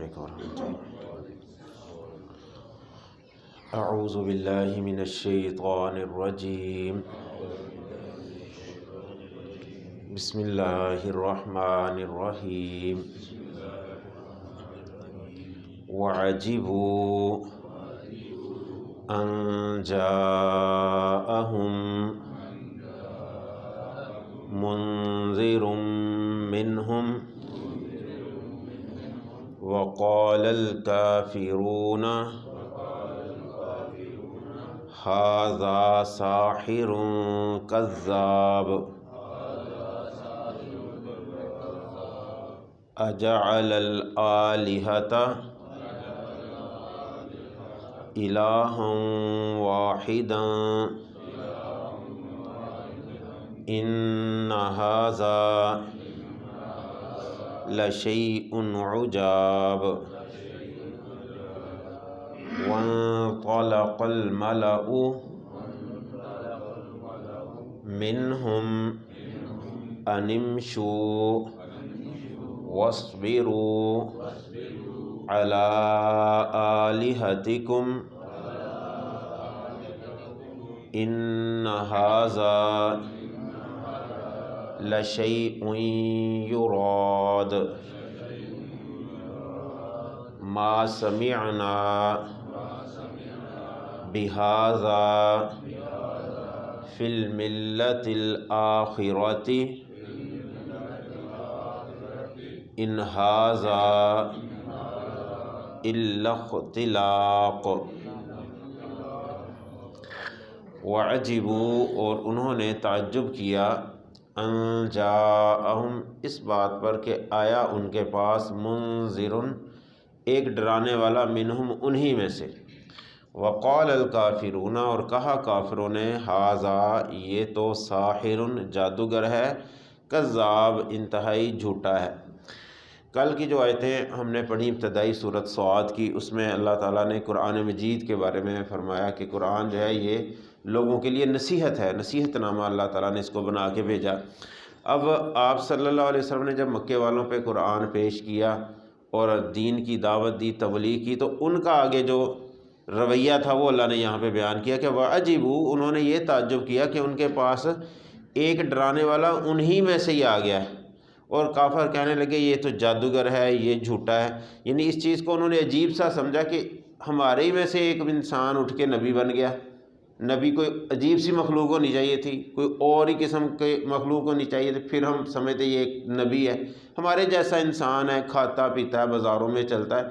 علیکم ورحمۃ اللہ۔ اعوذ باللہ من الشیطان الرجیم، بسم اللہ الرحمن الرحیم۔ وعجبوا ان جاءہم منذر منہم وقال الكافرون هذا ساحر كذاب اجعل الآلهة إلها واحدا إن هذا لشيء عجاب وانطلق الملأ منهم أن امشوا واصبروا على آلهتكم إن هذا لشيء يراد ما سمعنا بهذا في الملة الآخرة إن هذا إلا اختلاق۔ وعجبوا، اور انہوں نے تعجب کیا، ان جاءہم، اس بات پر کہ آیا ان کے پاس، منذر، ایک ڈرانے والا، منہم، انہی میں سے، وقال الکافرون، اور کہا کافروں نے، ھذا، یہ تو، ساحر، جادوگر ہے، کذاب، انتہائی جھوٹا ہے۔ کل کی جو آیتیں ہم نے پڑھی ابتدائی سورۃ صاد کی، اس میں اللہ تعالیٰ نے قرآن مجید کے بارے میں فرمایا کہ قرآن جو ہے یہ لوگوں کے لیے نصیحت ہے، نصیحت نامہ اللہ تعالیٰ نے اس کو بنا کے بھیجا۔ اب آپ صلی اللہ علیہ وسلم نے جب مکے والوں پہ قرآن پیش کیا اور دین کی دعوت دی، تبلیغ کی، تو ان کا آگے جو رویہ تھا وہ اللہ نے یہاں پہ بیان کیا کہ وعجبوا، انہوں نے یہ تعجب کیا کہ ان کے پاس ایک ڈرانے والا انہی میں سے ہی آ گیا ہے، اور کافر کہنے لگے یہ تو جادوگر ہے، یہ جھوٹا ہے۔ یعنی اس چیز کو انہوں نے عجیب سا سمجھا کہ ہمارے ہی میں سے ایک انسان اٹھ کے نبی بن گیا۔ نبی کوئی عجیب سی مخلوق ہونی چاہیے تھی، کوئی اور ہی قسم کے مخلوق ہونی چاہیے تھی، پھر ہم سمجھتے یہ ایک نبی ہے، ہمارے جیسا انسان ہے، کھاتا پیتا ہے، بازاروں میں چلتا ہے،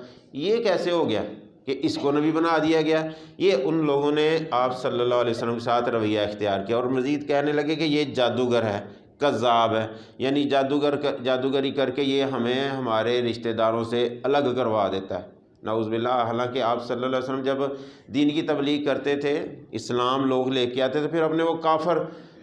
یہ کیسے ہو گیا کہ اس کو نبی بنا دیا گیا؟ یہ ان لوگوں نے آپ صلی اللہ علیہ وسلم کے ساتھ رویہ اختیار کیا، اور مزید کہنے لگے کہ یہ جادوگر ہے، کذاب ہے، یعنی جادوگری کر کے یہ ہمیں ہمارے رشتہ داروں سے الگ کروا دیتا ہے، نعوذ باللہ۔ حالانکہ آپ صلی اللہ علیہ وسلم جب دین کی تبلیغ کرتے تھے، اسلام لوگ لے کے آتے تھے، پھر اپنے وہ کافر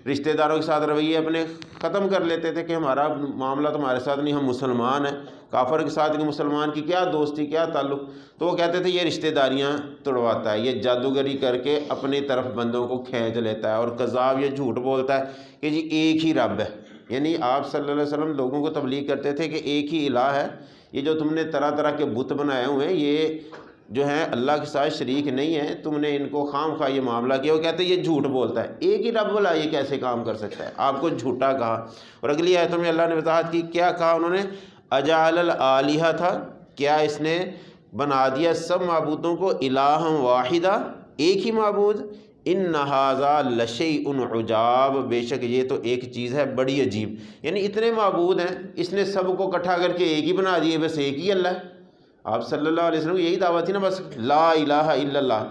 رشتہ داروں کے ساتھ رویے اپنے ختم کر لیتے تھے کہ ہمارا معاملہ تمہارے ساتھ نہیں، ہم مسلمان ہیں، کافر کے ساتھ مسلمان کی کیا دوستی، کیا تعلق؟ تو وہ کہتے تھے یہ رشتہ داریاں توڑواتا ہے، یہ جادوگری کر کے اپنی طرف بندوں کو کھینچ لیتا ہے، اور کذاب، یہ جھوٹ بولتا ہے کہ جی ایک ہی رب ہے۔ یعنی آپ صلی اللہ علیہ وسلم لوگوں کو تبلیغ کرتے تھے کہ ایک ہی الہ ہے، یہ جو تم نے طرح طرح کے بت بنائے ہوئے ہیں یہ جو ہیں اللہ کے ساتھ شریک نہیں ہے، تم نے ان کو خام خواہ یہ معاملہ کیا۔ وہ کہتے ہیں یہ جھوٹ بولتا ہے، ایک ہی رب والا یہ کیسے کام کر سکتا ہے؟ آپ کو جھوٹا کہا۔ اور اگلی آیتوں میں اللہ نے وضاحت کی، کیا کہا انہوں نے؟ اجعل الآلہہ تھا، کیا اس نے بنا دیا سب معبودوں کو الہ واحدہ، ایک ہی معبود؟ ان ھذا لشیء عجاب، بے شک یہ تو ایک چیز ہے بڑی عجیب۔ یعنی اتنے معبود ہیں، اس نے سب کو اکٹھا کر کے ایک ہی بنا دیے، بس ایک ہی اللہ ہے۔ آپ صلی اللہ علیہ وسلم یہی دعوت تھی نا، بس لا الہ الا اللہ،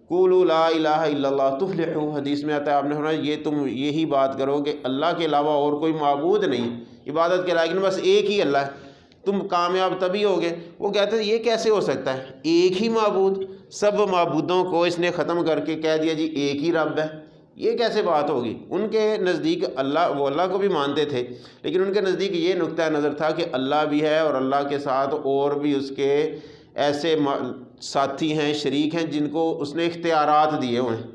قولوا لا الہ الا اللہ تفلحوا، حدیث میں آتا ہے، آپ نے فرمایا یہ تم یہی بات کرو کہ اللہ کے علاوہ اور کوئی معبود نہیں عبادت کے لائق، بس ایک ہی اللہ ہے، تم کامیاب تبھی ہوگے۔ وہ کہتے ہیں یہ کیسے ہو سکتا ہے، ایک ہی معبود، سب معبودوں کو اس نے ختم کر کے کہہ دیا جی ایک ہی رب ہے، یہ کیسے بات ہوگی؟ ان کے نزدیک اللہ، وہ اللہ کو بھی مانتے تھے، لیکن ان کے نزدیک یہ نقطہ نظر تھا کہ اللہ بھی ہے، اور اللہ کے ساتھ اور بھی اس کے ایسے ساتھی ہیں، شریک ہیں، جن کو اس نے اختیارات دیے ہوئے ہیں۔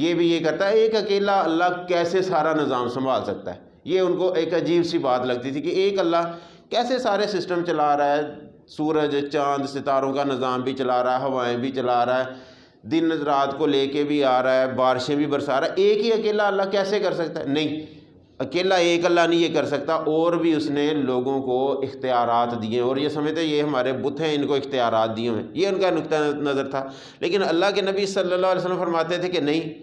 یہ بھی یہ کرتا ہے، ایک اکیلا اللہ کیسے سارا نظام سنبھال سکتا ہے؟ یہ ان کو ایک عجیب سی بات لگتی تھی کہ ایک اللہ کیسے سارے سسٹم چلا رہا ہے، سورج چاند ستاروں کا نظام بھی چلا رہا ہے، ہوائیں بھی چلا رہا ہے، دن رات کو لے کے بھی آ رہا ہے، بارشیں بھی برسا رہا ہے، ایک ہی اکیلا اللہ کیسے کر سکتا ہے؟ نہیں، اکیلا ایک اللہ نہیں یہ کر سکتا، اور بھی اس نے لوگوں کو اختیارات دیے، اور یہ سمجھتے یہ ہمارے بت ہیں، ان کو اختیارات دیے ہوئے ہیں، یہ ان کا نقطہ نظر تھا۔ لیکن اللہ کے نبی صلی اللہ علیہ وسلم فرماتے تھے کہ نہیں،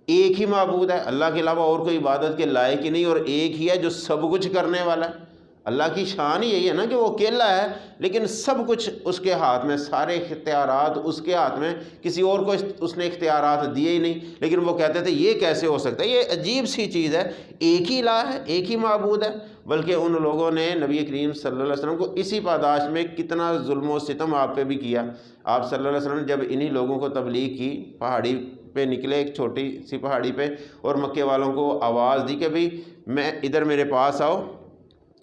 ایک ہی معبود ہے، اللہ کے علاوہ اور کوئی عبادت کے لائق ہی نہیں، اور ایک ہی ہے جو سب کچھ کرنے والا ہے۔ اللہ کی شان ہی یہی ہے نا کہ وہ اکیلا ہے، لیکن سب کچھ اس کے ہاتھ میں، سارے اختیارات اس کے ہاتھ میں، کسی اور کو اس نے اختیارات دیے ہی نہیں۔ لیکن وہ کہتے تھے یہ کیسے ہو سکتا ہے، یہ عجیب سی چیز ہے، ایک ہی الہ ہے، ایک ہی معبود ہے۔ بلکہ ان لوگوں نے نبی کریم صلی اللہ علیہ وسلم کو اسی پاداش میں کتنا ظلم و ستم آپ پہ بھی کیا۔ آپ صلی اللہ علیہ وسلم نے جب انہی لوگوں کو تبلیغ کی، پہاڑی پہ نکلے، ایک چھوٹی سی پہاڑی پہ، اور مکے والوں کو آواز دی کہ بھئی میں ادھر میرے پاس آؤ،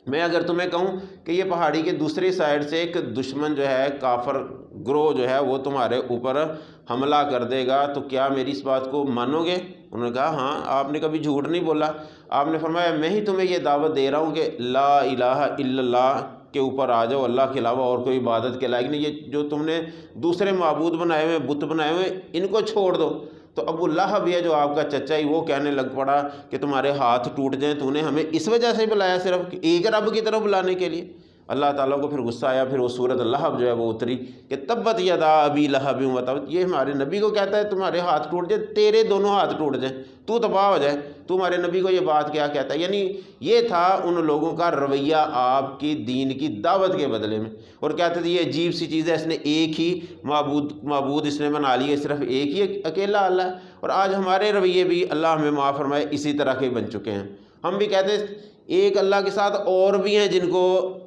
میں اگر تمہیں کہوں کہ یہ پہاڑی کے دوسری سائڈ سے ایک دشمن جو ہے، کافر گروہ جو ہے، وہ تمہارے اوپر حملہ کر دے گا تو کیا میری اس بات کو مانو گے؟ انہوں نے کہا ہاں۔ آپ نے کبھی جھوٹ نہیں بولا۔ آپ نے فرمایا میں ہی تمہیں یہ دعوت دے رہا ہوں کہ لا الہ الا اللہ کے اوپر آ جاؤ، اللہ کے علاوہ اور کوئی عبادت کے لائق نہیں، یہ جو تم نے دوسرے معبود بنائے ہوئے، بت بنائے ہوئے، ان کو چھوڑ دو۔ تو ابو لہب ہے جو آپ کا چچا ہی، وہ کہنے لگ پڑا کہ تمہارے ہاتھ ٹوٹ جائیں، تو نے ہمیں اس وجہ سے بلایا صرف ایک رب کی طرف بلانے کے لیے؟ اللہ تعالیٰ کو پھر غصہ آیا، پھر وہ سورۃ لہب جو ہے وہ اتری کہ تبت یدا ابی لہب و تب۔ یہ ہمارے نبی کو کہتا ہے تمہارے ہاتھ ٹوٹ جائیں، تیرے دونوں ہاتھ ٹوٹ جائیں، تو تباہ ہو جائے، تو ہمارے نبی کو یہ بات کیا کہتا ہے؟ یعنی یہ تھا ان لوگوں کا رویہ آپ کی دین کی دعوت کے بدلے میں، اور کہتے تھے یہ عجیب سی چیز ہے، اس نے ایک ہی معبود اس نے بنا لیے، صرف ایک ہی اکیلا اللہ ہے۔ اور آج ہمارے رویے بھی اللہ ہمیں معاف فرمائے اسی طرح کے بن چکے ہیں۔ ہم بھی کہتے ہیں ایک اللہ کے ساتھ اور بھی ہیں جن کو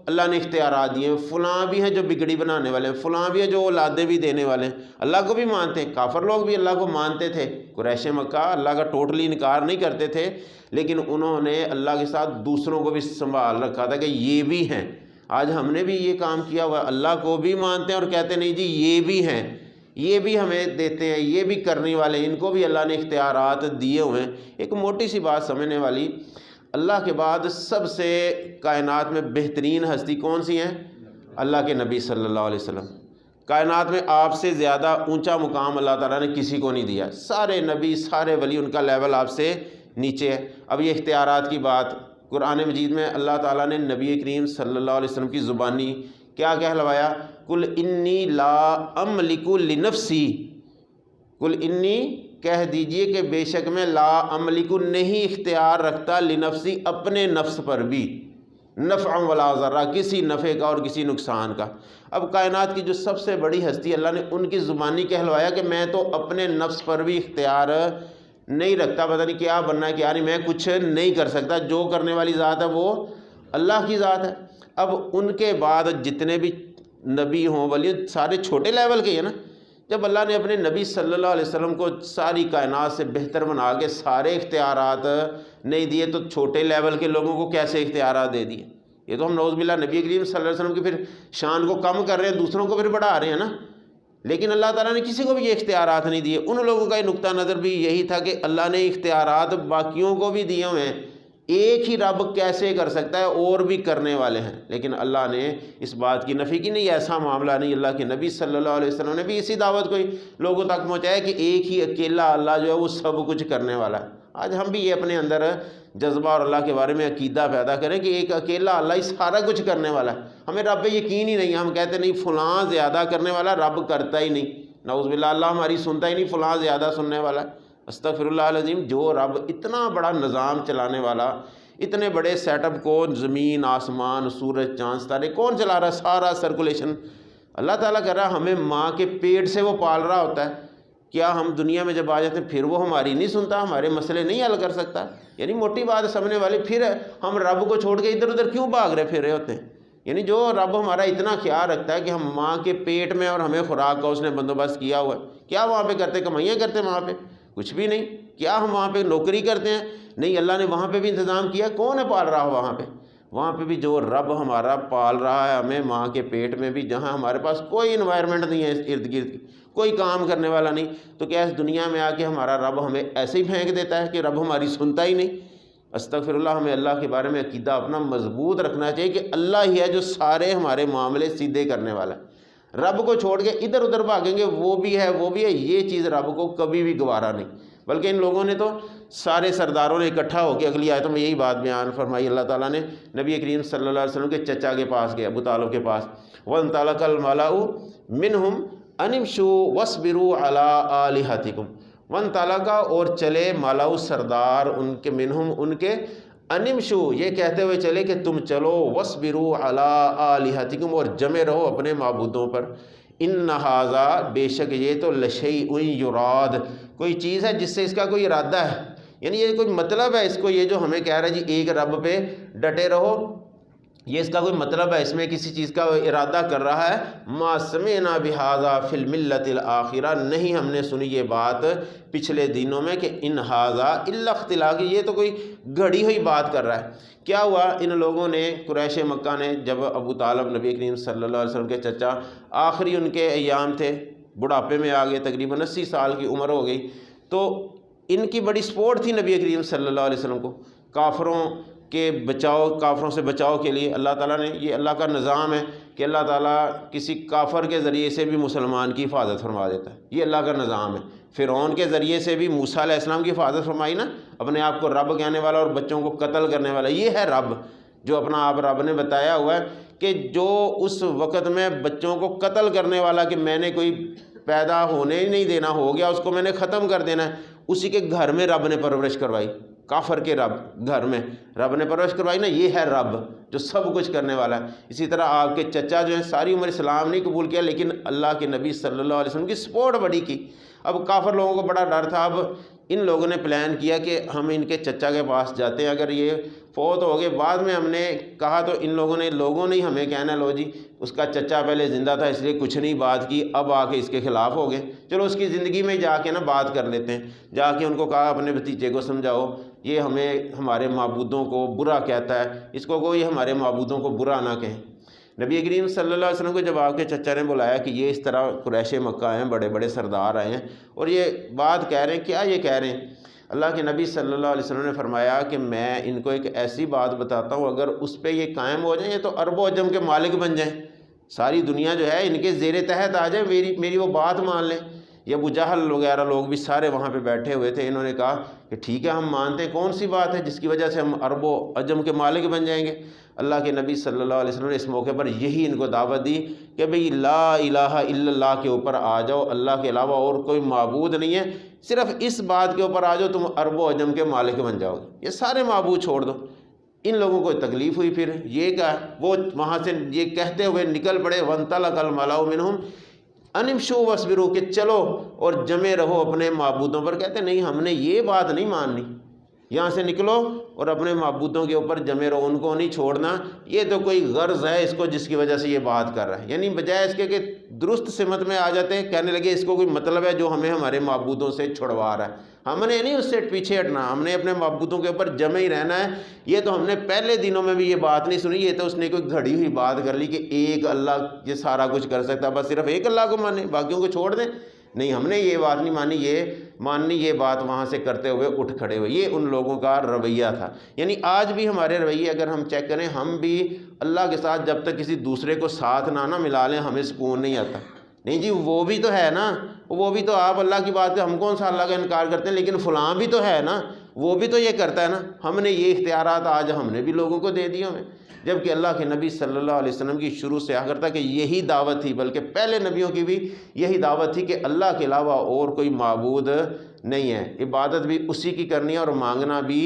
اللہ نے اختیارات دیے ہیں، فلاں بھی ہیں جو بگڑی بنانے والے ہیں، فلاں بھی ہیں جو اولادیں بھی دینے والے ہیں، اللہ کو بھی مانتے ہیں۔ کافر لوگ بھی اللہ کو مانتے تھے، قریش مکہ اللہ کا ٹوٹلی انکار نہیں کرتے تھے، لیکن انہوں نے اللہ کے ساتھ دوسروں کو بھی سنبھال رکھا تھا کہ یہ بھی ہیں۔ آج ہم نے بھی یہ کام کیا ہوا، اللہ کو بھی مانتے ہیں اور کہتے نہیں جی یہ بھی ہیں، یہ بھی ہمیں دیتے ہیں، یہ بھی کرنے والے، ان کو بھی اللہ نے اختیارات دیے ہوئے ہیں۔ ایک موٹی سی بات سمجھنے والی، اللہ کے بعد سب سے کائنات میں بہترین ہستی کون سی ہیں؟ اللہ کے نبی صلی اللہ علیہ وسلم۔ کائنات میں آپ سے زیادہ اونچا مقام اللہ تعالیٰ نے کسی کو نہیں دیا، سارے نبی سارے ولی ان کا لیول آپ سے نیچے ہے۔ اب یہ اختیارات کی بات، قرآن مجید میں اللہ تعالیٰ نے نبی کریم صلی اللہ علیہ وسلم کی زبانی کیا کہلوایا؟ قل انی لا املک لنفسی، قل انی کہہ دیجئے کہ بے شک میں لا املک نہیں اختیار رکھتا لنفسی اپنے نفس پر بھی، نفع ولا ضرہ کسی نفع کا اور کسی نقصان کا۔ اب کائنات کی جو سب سے بڑی ہستی اللہ نے ان کی زبانی کہلوایا کہ میں تو اپنے نفس پر بھی اختیار نہیں رکھتا، پتہ نہیں کیا بننا ہے کیا نہیں، میں کچھ نہیں کر سکتا، جو کرنے والی ذات ہے وہ اللہ کی ذات ہے۔ اب ان کے بعد جتنے بھی نبی ہوں ولی سارے چھوٹے لیول کے ہیں نا۔ جب اللہ نے اپنے نبی صلی اللہ علیہ وسلم کو ساری کائنات سے بہتر بنا کے سارے اختیارات نہیں دیے تو چھوٹے لیول کے لوگوں کو کیسے اختیارات دے دیے؟ یہ تو ہم نعوذ باللہ نبی کریم صلی اللہ علیہ وسلم کی پھر شان کو کم کر رہے ہیں، دوسروں کو پھر بڑھا رہے ہیں نا۔ لیکن اللہ تعالیٰ نے کسی کو بھی یہ اختیارات نہیں دیے۔ ان لوگوں کا یہ نقطہ نظر بھی یہی تھا کہ اللہ نے اختیارات باقیوں کو بھی دیے ہوئے ہیں، ایک ہی رب کیسے کر سکتا ہے، اور بھی کرنے والے ہیں۔ لیکن اللہ نے اس بات کی نفی کی نہیں، ایسا معاملہ نہیں۔ اللہ کے نبی صلی اللہ علیہ وسلم نے بھی اسی دعوت کو لوگوں تک پہنچایا کہ ایک ہی اکیلا اللہ جو ہے وہ سب کچھ کرنے والا ہے۔ آج ہم بھی یہ اپنے اندر جذبہ اور اللہ کے بارے میں عقیدہ پیدا کریں کہ ایک اکیلا اللہ ہی سارا کچھ کرنے والا ہے۔ ہمیں رب پہ یقین ہی نہیں، ہم کہتے نہیں فلاں زیادہ کرنے والا، رب کرتا ہی نہیں، نعوذ باللہ اللہ ہماری سنتا ہی نہیں، فلاں زیادہ سننے والا ہے۔ استغفر اللہ العظیم۔ جو رب اتنا بڑا نظام چلانے والا، اتنے بڑے سیٹ اپ کو، زمین آسمان سورج چاند ستارے کون چلا رہا ہے؟ سارا سرکولیشن اللہ تعالیٰ کر رہا ہے۔ ہمیں ماں کے پیٹ سے وہ پال رہا ہوتا ہے، کیا ہم دنیا میں جب آ جاتے ہیں پھر وہ ہماری نہیں سنتا، ہمارے مسئلے نہیں حل کر سکتا؟ یعنی موٹی بات سمجھنے والی، پھر ہم رب کو چھوڑ کے ادھر ادھر کیوں بھاگ رہے پھر رہے ہوتے ہیں؟ یعنی جو رب ہمارا اتنا خیال رکھتا ہے کہ ہم ماں کے پیٹ میں، اور ہمیں خوراک کا اس نے بندوبست کیا ہوا ہے، کیا وہاں پہ کرتے؟ کمائیاں کرتے وہاں پہ؟ کچھ بھی نہیں۔ کیا ہم وہاں پہ نوکری کرتے ہیں؟ نہیں، اللہ نے وہاں پہ بھی انتظام کیا۔ کون ہے پال رہا ہو وہاں پہ؟ وہاں پہ بھی جو رب ہمارا پال رہا ہے ہمیں ماں کے پیٹ میں بھی، جہاں ہمارے پاس کوئی انوائرمنٹ نہیں ہے ارد گرد کی، کوئی کام کرنے والا نہیں، تو کیا اس دنیا میں آ کے ہمارا رب ہمیں ایسے ہی پھینک دیتا ہے کہ رب ہماری سنتا ہی نہیں؟ استغفراللہ، ہمیں اللہ کے بارے میں عقیدہ اپنا مضبوط رکھنا چاہیے کہ اللہ ہی ہے جو سارے ہمارے معاملے سیدھے کرنے والا ہے۔ رب کو چھوڑ کے ادھر ادھر بھاگیں گے، وہ بھی ہے وہ بھی ہے، یہ چیز رب کو کبھی بھی گوارا نہیں۔ بلکہ ان لوگوں نے تو سارے سرداروں نے اکٹھا ہو کے اگلی آیتوں میں یہی بات بیان فرمائی، اللہ تعالیٰ نے نبی کریم صلی اللہ علیہ وسلم کے چچا کے پاس گئے، ابو طالب کے پاس، وَانْطَلَقَ الْمَلَأُ مِنْهُمْ أَنِ امْشُوا وَاصْبِرُوا عَلَىٰ آلِهَتِكُمْ، وَانْطَلَقَ اور چلے مالاؤ سردار ان کے، منہم ان کے، انمشو یہ کہتے ہوئے چلے کہ تم چلو، وَاصْبِرُوا عَلَىٰ آلِهَتِكُمْ اور جمے رہو اپنے معبودوں پر، ان ھذا بے شک یہ تو لشیء یراد کوئی چیز ہے جس سے اس کا کوئی ارادہ ہے، یعنی یہ کوئی مطلب ہے اس کو، یہ جو ہمیں کہہ رہا ہے جی ایک رب پہ ڈٹے رہو، یہ اس کا کوئی مطلب ہے، اس میں کسی چیز کا ارادہ کر رہا ہے۔ ما سمعنا بہذا فی الملۃ الآخرہ، نہیں ہم نے سنی یہ بات پچھلے دینوں میں کہ ان ھذا الا اختلاق، یہ تو کوئی گھڑی ہوئی بات کر رہا ہے۔ کیا ہوا، ان لوگوں نے، قریش مکہ نے، جب ابو طالب نبی کریم صلی اللہ علیہ وسلم کے چچا، آخری ان کے ایام تھے، بڑھاپے میں آ گئے، تقریباً 80 سال کی عمر ہو گئی، تو ان کی بڑی سپورٹ تھی نبی کریم صلی اللہ علیہ وسلم کو، کافروں کے بچاؤ، کافروں سے بچاؤ کے لیے۔ اللہ تعالیٰ نے، یہ اللہ کا نظام ہے کہ اللہ تعالیٰ کسی کافر کے ذریعے سے بھی مسلمان کی حفاظت فرما دیتا ہے، یہ اللہ کا نظام ہے۔ فرعون کے ذریعے سے بھی موسیٰ علیہ السلام کی حفاظت فرمائی نا، اپنے آپ کو رب کہنے والا اور بچوں کو قتل کرنے والا، یہ ہے رب جو اپنا آپ رب نے بتایا ہوا ہے کہ جو اس وقت میں بچوں کو قتل کرنے والا، کہ میں نے کوئی پیدا ہونے ہی نہیں دینا، ہو گیا اس کو میں نے ختم کر دینا ہے، اسی کے گھر میں رب نے پرورش کروائی، کافر کے رب گھر میں رب نے پرورش کروائی نا، یہ ہے رب جو سب کچھ کرنے والا ہے۔ اسی طرح آپ کے چچا جو ہیں ساری عمر اسلام نہیں قبول کیا، لیکن اللہ کے نبی صلی اللہ علیہ وسلم کی سپورٹ بڑی کی۔ اب کافر لوگوں کو بڑا ڈر تھا، اب ان لوگوں نے پلان کیا کہ ہم ان کے چچا کے پاس جاتے ہیں، اگر یہ فوت ہو گئے، بعد میں ہم نے کہا تو ان لوگوں نے ہی ہمیں کہنا لو جی اس کا چچا پہلے زندہ تھا اس لیے کچھ نہیں بات کی، اب آ کے اس کے خلاف ہو گئے، چلو اس کی زندگی میں جا کے نا بات کر لیتے ہیں۔ جا کے ان کو کہا اپنے بھتیجے کو سمجھاؤ، یہ ہمارے معبودوں کو برا کہتا ہے، اس کو کوئی ہمارے معبودوں کو برا نہ کہیں۔ نبی کریم صلی اللہ علیہ وسلم کو جب آپ کے چچا نے بلایا کہ یہ اس طرح قریش مکہ ہیں، بڑے بڑے سردار آئے ہیں اور یہ بات کہہ رہے ہیں، کیا یہ کہہ رہے ہیں؟ اللہ کے نبی صلی اللہ علیہ وسلم نے فرمایا کہ میں ان کو ایک ایسی بات بتاتا ہوں، اگر اس پہ یہ قائم ہو جائیں یہ تو عرب و عجم کے مالک بن جائیں، ساری دنیا جو ہے ان کے زیر تحت آ جائے، میری وہ بات مان لیں۔ یہ ابو جہل وغیرہ لوگ بھی سارے وہاں پہ بیٹھے ہوئے تھے، انہوں نے کہا کہ ٹھیک ہے ہم مانتے ہیں، کون سی بات ہے جس کی وجہ سے ہم عرب و عجم کے مالک بن جائیں گے؟ اللہ کے نبی صلی اللہ علیہ وسلم نے اس موقع پر یہی ان کو دعوت دی کہ بھئی لا الہ الا اللہ کے اوپر آ جاؤ، اللہ کے علاوہ اور کوئی معبود نہیں ہے، صرف اس بات کے اوپر آ جاؤ، تم عرب و عجم کے مالک بن جاؤ گے، یہ سارے معبود چھوڑ دو۔ ان لوگوں کو تکلیف ہوئی، پھر یہ کہا، وہ وہاں سے یہ کہتے ہوئے نکل پڑے، وَانْطَلَقَ الْمَلَأُ مِنْهُمْ أَنِ امْشُوا وَاصْبِرُوا کہ چلو اور جمے رہو اپنے معبودوں پر۔ کہتے نہیں ہم نے یہ بات نہیں ماننی، یہاں سے نکلو اور اپنے معبودوں کے اوپر جمے رہو، ان کو نہیں چھوڑنا، یہ تو کوئی غرض ہے اس کو جس کی وجہ سے یہ بات کر رہا ہے، یعنی بجائے اس کے کہ درست سمت میں آ جاتے ہیں، کہنے لگے اس کو کوئی مطلب ہے جو ہمیں ہمارے معبودوں سے چھڑوا رہا ہے، ہم نے نہیں اس سے پیچھے ہٹنا، ہم نے اپنے معبودوں کے اوپر جمے ہی رہنا ہے۔ یہ تو ہم نے پہلے دنوں میں بھی یہ بات نہیں سنی، یہ تو اس نے کوئی گھڑی ہوئی بات کر لی کہ ایک اللہ یہ سارا کچھ کر سکتا ہے، بس صرف ایک اللہ کو مانیں باقیوں کو چھوڑ دیں۔ نہیں ہم نے یہ بات نہیں مانی، یہ بات وہاں سے کرتے ہوئے اٹھ کھڑے ہوئے، یہ ان لوگوں کا رویہ تھا۔ یعنی آج بھی ہمارے رویے اگر ہم چیک کریں، ہم بھی اللہ کے ساتھ جب تک کسی دوسرے کو ساتھ نہ ملا لیں ہمیں سکون نہیں آتا۔ نہیں جی وہ بھی تو ہے نا، وہ بھی تو آپ اللہ کی بات ہم کون سا اللہ کا انکار کرتے ہیں، لیکن فلاں بھی تو ہے نا، وہ بھی تو یہ کرتا ہے نا۔ ہم نے یہ اختیارات آج ہم نے بھی لوگوں کو دے دیے ہمیں، جبکہ اللہ کے نبی صلی اللہ علیہ وسلم کی شروع سے آخر تک یہی دعوت تھی، بلکہ پہلے نبیوں کی بھی یہی دعوت تھی کہ اللہ کے علاوہ اور کوئی معبود نہیں ہے، عبادت بھی اسی کی کرنی ہے اور مانگنا بھی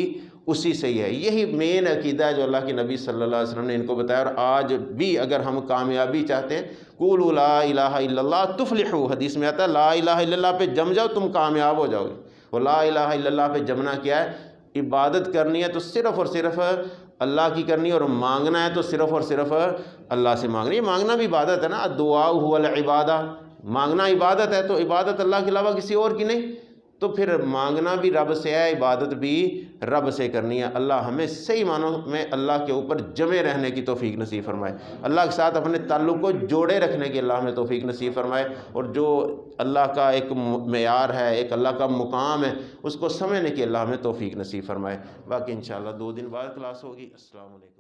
اسی سے ہی ہے۔ یہی مین عقیدہ ہے جو اللہ کے نبی صلی اللہ علیہ وسلم نے ان کو بتایا، اور آج بھی اگر ہم کامیابی چاہتے ہیں، قولوا لا الہ الا اللہ تفلحوا، حدیث میں آتا ہے لا الہ الا اللہ پہ جم جاؤ تم کامیاب ہو جاؤ گے۔ اور لا الہ الا اللہ پہ جمنا کیا ہے؟ عبادت کرنی ہے تو صرف اور صرف اللہ کی کرنی ہے، اور مانگنا ہے تو صرف اور صرف اللہ سے مانگنی ہے۔ مانگنا بھی عبادت ہے نا، الدعاء هو العبادہ، مانگنا عبادت ہے، تو عبادت اللہ کے علاوہ کسی اور کی نہیں، تو پھر مانگنا بھی رب سے ہے، عبادت بھی رب سے کرنی ہے۔ اللہ ہمیں صحیح معنوں میں اللہ کے اوپر جمے رہنے کی توفیق نصیب فرمائے، اللہ کے ساتھ اپنے تعلق کو جوڑے رکھنے کی اللہ ہمیں توفیق نصیب فرمائے، اور جو اللہ کا ایک معیار ہے، ایک اللہ کا مقام ہے، اس کو سمجھنے کی اللہ ہمیں توفیق نصیب فرمائے۔ باقی انشاءاللہ 2 دن بعد کلاس ہوگی۔ السلام علیکم۔